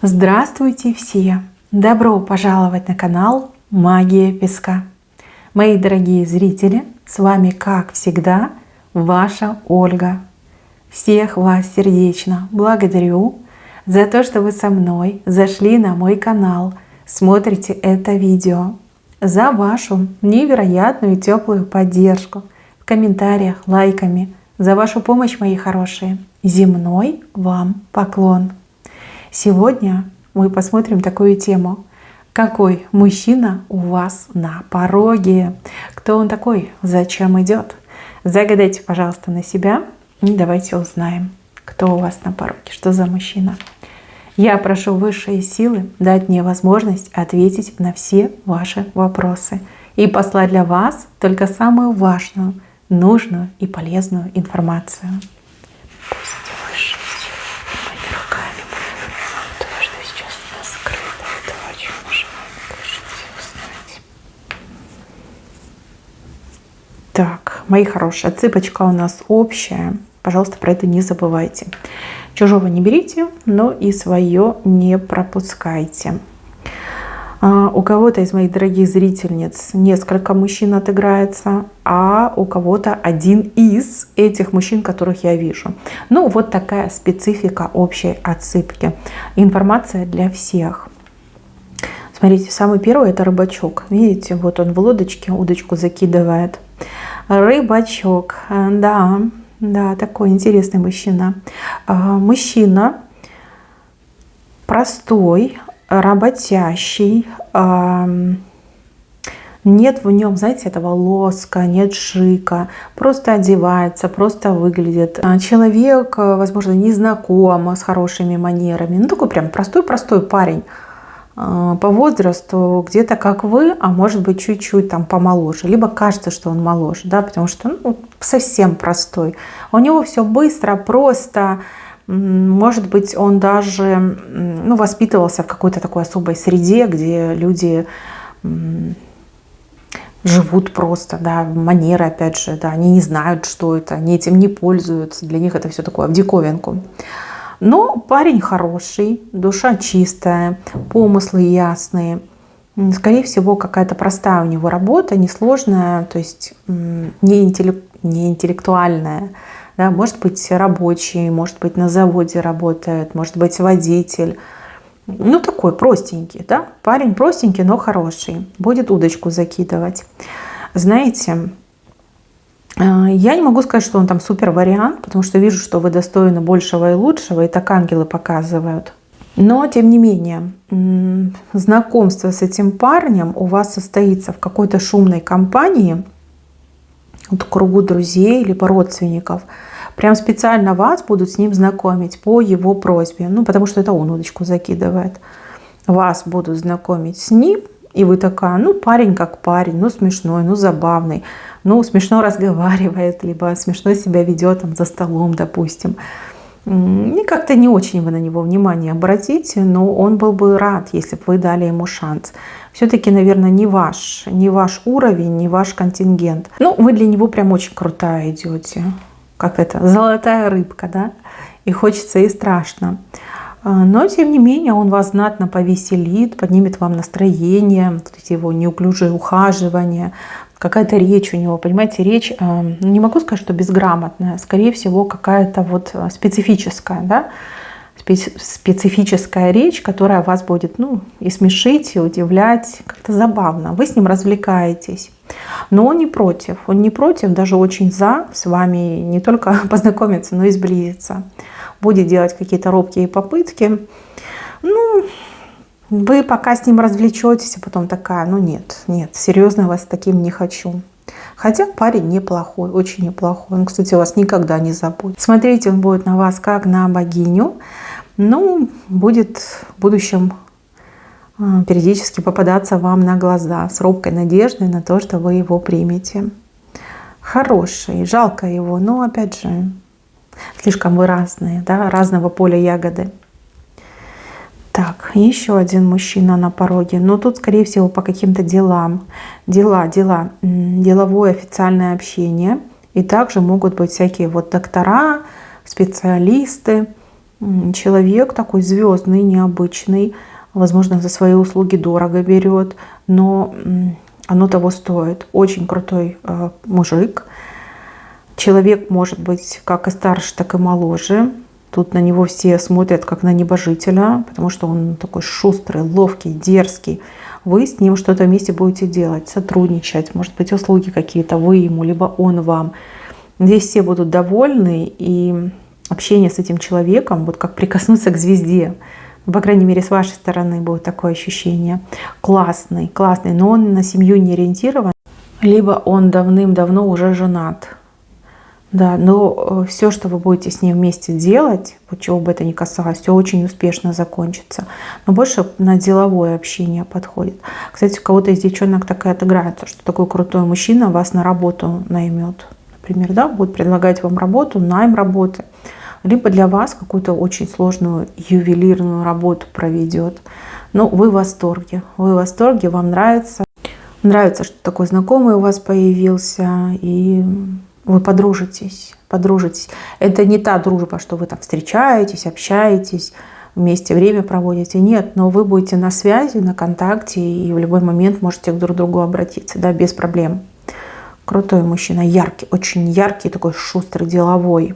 Здравствуйте все! Добро пожаловать на канал Магия Песка. Мои дорогие зрители, с вами, как всегда, ваша Ольга. Всех вас сердечно благодарю за то, что вы со мной зашли на мой канал, смотрите это видео, за вашу невероятную теплую поддержку в комментариях, лайками, за вашу помощь, мои хорошие. Земной вам поклон! Сегодня мы посмотрим такую тему. Какой мужчина у вас на пороге? Кто он такой? Зачем идет? Загадайте, пожалуйста, на себя и давайте узнаем, кто у вас на пороге, что за мужчина. Я прошу высшие силы дать мне возможность ответить на все ваши вопросы и послать для вас только самую важную, нужную и полезную информацию. Так, мои хорошие, отсыпочка у нас общая. Пожалуйста, про это не забывайте. Чужого не берите, но и свое не пропускайте. У кого-то из моих дорогих зрительниц несколько мужчин отыграется, а у кого-то один из этих мужчин, которых я вижу. Ну, вот такая специфика общей отсыпки. Информация для всех. Смотрите, самый первый — это рыбачок. Видите, вот он в лодочке удочку закидывает. Рыбачок, да, такой интересный мужчина. Мужчина простой, работящий. Нет в нем, знаете, этого лоска, нет шика. Просто одевается, просто выглядит. Человек, возможно, не знаком с хорошими манерами. Ну, такой прям простой-простой парень. По возрасту где-то как вы, а может быть чуть-чуть там помоложе. Либо кажется, что он моложе, да, потому что совсем простой. У него все быстро, просто. Может быть, он даже воспитывался в какой-то такой особой среде, где люди живут просто, да, манеры, опять же, да, они не знают, что это, они этим не пользуются, для них это все такое в диковинку. Но парень хороший, душа чистая, помыслы ясные. Скорее всего, какая-то простая у него работа, несложная, то есть не интеллектуальная. Да, может быть, рабочий, может быть, на заводе работает, может быть, водитель. Ну, такой простенький, да? Парень простенький, но хороший. Будет удочку закидывать. Знаете, я не могу сказать, что он там супер вариант, потому что вижу, что вы достойны большего и лучшего, и так ангелы показывают. Но, тем не менее, знакомство с этим парнем у вас состоится в какой-то шумной компании, в кругу друзей либо родственников. Прям специально вас будут с ним знакомить по его просьбе. Ну, потому что это он удочку закидывает. Вас будут знакомить с ним, и вы такая, парень как парень, смешной, забавный, смешно разговаривает, либо смешно себя ведет там за столом, допустим. И как-то не очень вы на него внимание обратите, но он был бы рад, если бы вы дали ему шанс. Все-таки, наверное, не ваш уровень, не ваш контингент. Вы для него прям очень крутая идете. Как это, золотая рыбка, да? И хочется, и страшно. Но, тем не менее, он вас знатно повеселит, поднимет вам настроение, вот эти его неуклюжие ухаживания, какая-то речь у него, понимаете, речь, не могу сказать, что безграмотная, скорее всего, какая-то вот специфическая, да? Специфическая речь, которая вас будет, и смешить, и удивлять, как-то забавно. Вы с ним развлекаетесь. Но он не против, даже очень за с вами не только познакомиться, но и сблизиться. Будет делать какие-то робкие попытки. Вы пока с ним развлечетесь, а потом такая, нет, серьезно вас таким не хочу. Хотя парень неплохой, очень неплохой. Он, кстати, вас никогда не забудет. Смотреть он будет на вас как на богиню. Будет в будущем периодически попадаться вам на глаза с робкой надеждой на то, что вы его примете. Хороший, жалко его, но опять же, слишком вы разные, да, разного поля ягоды. Так, еще один мужчина на пороге. Тут, скорее всего, по каким-то делам. Деловое официальное общение. И также могут быть всякие доктора, специалисты. Человек такой звездный, необычный, возможно, за свои услуги дорого берет, но оно того стоит. Очень крутой мужик. Человек может быть как и старше, так и моложе. Тут на него все смотрят как на небожителя, потому что он такой шустрый, ловкий, дерзкий. Вы с ним что-то вместе будете делать, сотрудничать, может быть, услуги какие-то вы ему, либо он вам. Здесь все будут довольны, и общение с этим человеком, вот как прикоснуться к звезде, по крайней мере, с вашей стороны будет такое ощущение. Классный, классный, но он на семью не ориентирован, либо он давным-давно уже женат. Да, но все, что вы будете с ним вместе делать, вот чего бы это ни касалось, все очень успешно закончится. Но больше на деловое общение подходит. Кстати, у кого-то из девчонок так и отыграется, что такой крутой мужчина вас на работу наймет. Например, да, будет предлагать вам работу, найм работы. Либо для вас какую-то очень сложную ювелирную работу проведет. Но вы в восторге. Вы в восторге, вам нравится. Нравится, что такой знакомый у вас появился. И вы подружитесь. Это не та дружба, что вы там встречаетесь, общаетесь, вместе время проводите. Нет, но вы будете на связи, на контакте, и в любой момент можете друг к другу обратиться, да, без проблем. Крутой мужчина, яркий, очень яркий, такой шустрый, деловой.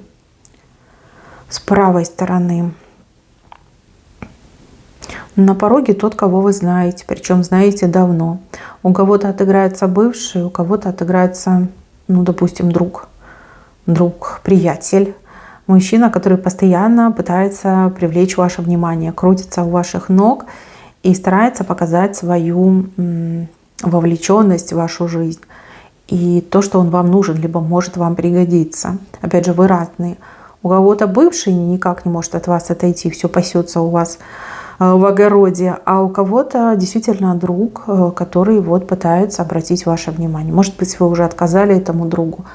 С правой стороны. На пороге тот, кого вы знаете, причем знаете давно. У кого-то отыграется бывший, у кого-то отыграется, ну, допустим, друг, приятель. Мужчина, который постоянно пытается привлечь ваше внимание, крутится у ваших ног и старается показать свою вовлеченность в вашу жизнь. И то, что он вам нужен, либо может вам пригодиться. Опять же, вы разные. У кого-то бывший никак не может от вас отойти, все пасется у вас в огороде, а у кого-то действительно друг, который вот пытается обратить ваше внимание. Может быть, вы уже отказали этому другу,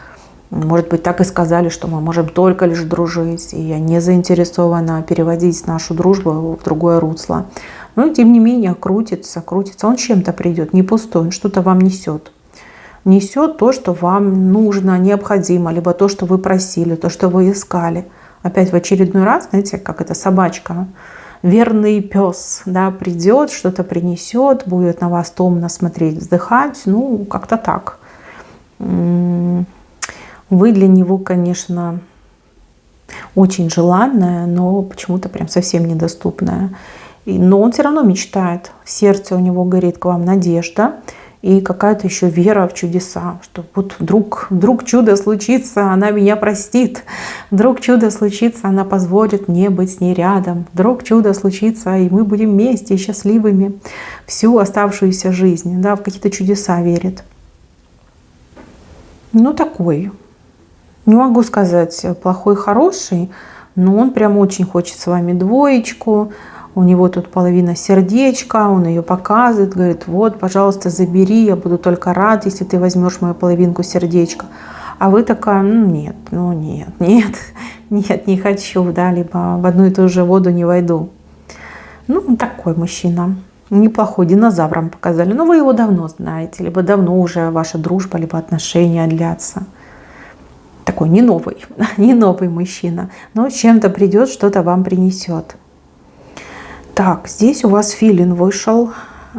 может быть, так и сказали, что мы можем только лишь дружить, и я не заинтересована переводить нашу дружбу в другое русло. Но тем не менее крутится, он чем-то придет, не пустой, он что-то вам несет. Несет то, что вам нужно, необходимо, либо то, что вы просили, то, что вы искали. Опять в очередной раз, знаете, как эта собачка, верный пес, да, придет, что-то принесет, будет на вас томно смотреть, вздыхать, ну, как-то так. Вы для него, конечно, очень желанная, но почему-то прям совсем недоступная. Но он все равно мечтает, в сердце у него горит к вам надежда. И какая-то еще вера в чудеса, что вот вдруг чудо случится, она меня простит. Вдруг чудо случится, она позволит мне быть с ней рядом. Вдруг чудо случится, и мы будем вместе счастливыми всю оставшуюся жизнь. Да, в какие-то чудеса верит. Ну, такой. Не могу сказать, плохой, хороший, но он прям очень хочет с вами двоечку. У него тут половина сердечка, он ее показывает, говорит, вот, пожалуйста, забери, я буду только рад, если ты возьмешь мою половинку сердечка. А вы такая, нет, не хочу, да, либо в одну и ту же воду не войду. Ну, такой мужчина, неплохой, динозавром показали, но вы его давно знаете, либо давно уже ваша дружба, либо отношения длятся. Такой не новый мужчина, но чем-то придет, что-то вам принесет. Так, здесь у вас филин вышел.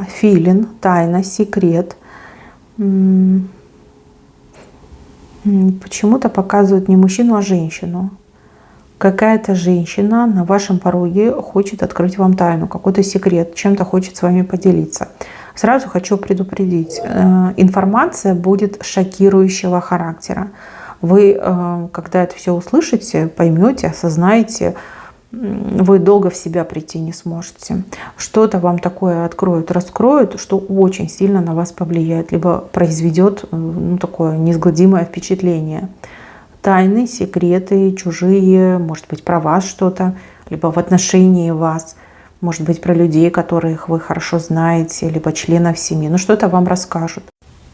Филин, тайна, секрет. Почему-то показывают не мужчину, а женщину. Какая-то женщина на вашем пороге хочет открыть вам тайну, какой-то секрет, чем-то хочет с вами поделиться. Сразу хочу предупредить, информация будет шокирующего характера. Вы, когда это все услышите, поймете, осознаете, вы долго в себя прийти не сможете. Что-то вам такое откроют, раскроют, что очень сильно на вас повлияет, либо произведет такое неизгладимое впечатление. Тайны, секреты, чужие, может быть, про вас что-то, либо в отношении вас, может быть, про людей, которых вы хорошо знаете, либо членов семьи. Но что-то вам расскажут.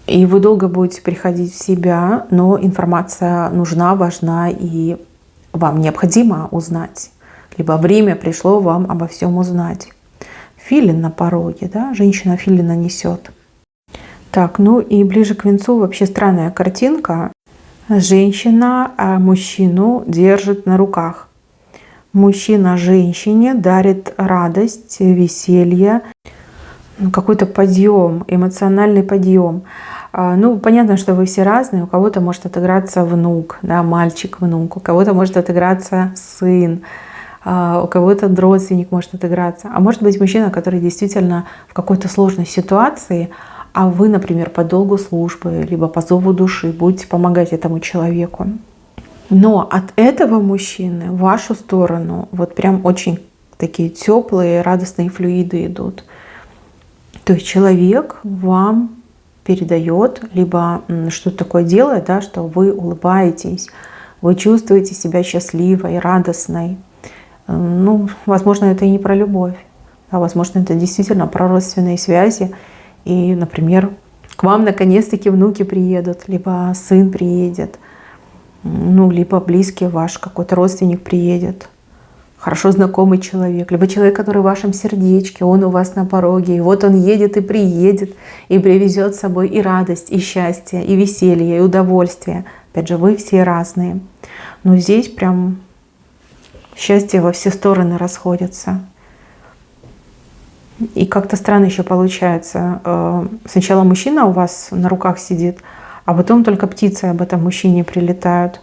И вы долго будете приходить в себя, но информация нужна, важна, и вам необходимо узнать. Либо время пришло вам обо всем узнать. Филин на пороге, да, женщина филина несет. Так, ну и ближе к венцу вообще странная картинка. Женщина мужчину держит на руках. мужчина женщине дарит радость, веселье, какой-то подъем, эмоциональный подъем. Ну, понятно, что вы все разные. У кого-то может отыграться внук, да, мальчик-внук, у кого-то может отыграться сын, у кого-то родственник может отыграться. А может быть мужчина, который действительно в какой-то сложной ситуации, а вы, например, по долгу службы, либо по зову души будете помогать этому человеку. Но от этого мужчины в вашу сторону вот прям очень такие теплые, радостные флюиды идут. То есть человек вам передает, либо что-то такое делает, да, что вы улыбаетесь, вы чувствуете себя счастливой, радостной. Ну, возможно, это и не про любовь, а возможно, это действительно про родственные связи. И, например, к вам наконец-таки внуки приедут, либо сын приедет, ну, либо близкий ваш какой-то родственник приедет, хорошо знакомый человек, либо человек, который в вашем сердечке, он у вас на пороге, и вот он едет и приедет, и привезет с собой и радость, и счастье, и веселье, и удовольствие. Опять же, вы все разные. Но здесь прям счастье во все стороны расходится. И как-то странно еще получается. Сначала мужчина у вас на руках сидит, а потом только птицы об этом мужчине прилетают.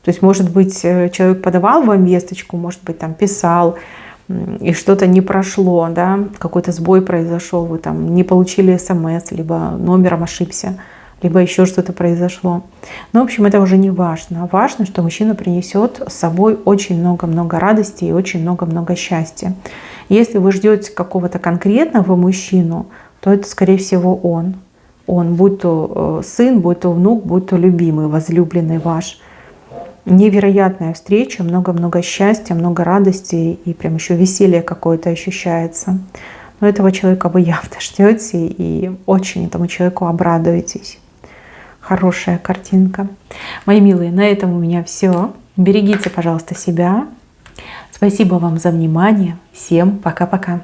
То есть, может быть, человек подавал вам весточку, может быть, там писал, и что-то не прошло, да, какой-то сбой произошел, вы там не получили смс, либо номером ошибся, либо еще что-то произошло. Но, в общем, это уже не важно. Важно, что мужчина принесет с собой очень много-много радости и очень много-много счастья. Если вы ждете какого-то конкретного мужчину, то это, скорее всего, он. Он, будь то сын, будь то внук, будь то любимый, возлюбленный ваш. Невероятная встреча, много-много счастья, много радости и прям еще веселье какое-то ощущается. Но этого человека вы явно ждете и очень этому человеку обрадуетесь. Хорошая картинка. Мои милые, на этом у меня все. Берегите, пожалуйста, себя. Спасибо вам за внимание. Всем пока-пока.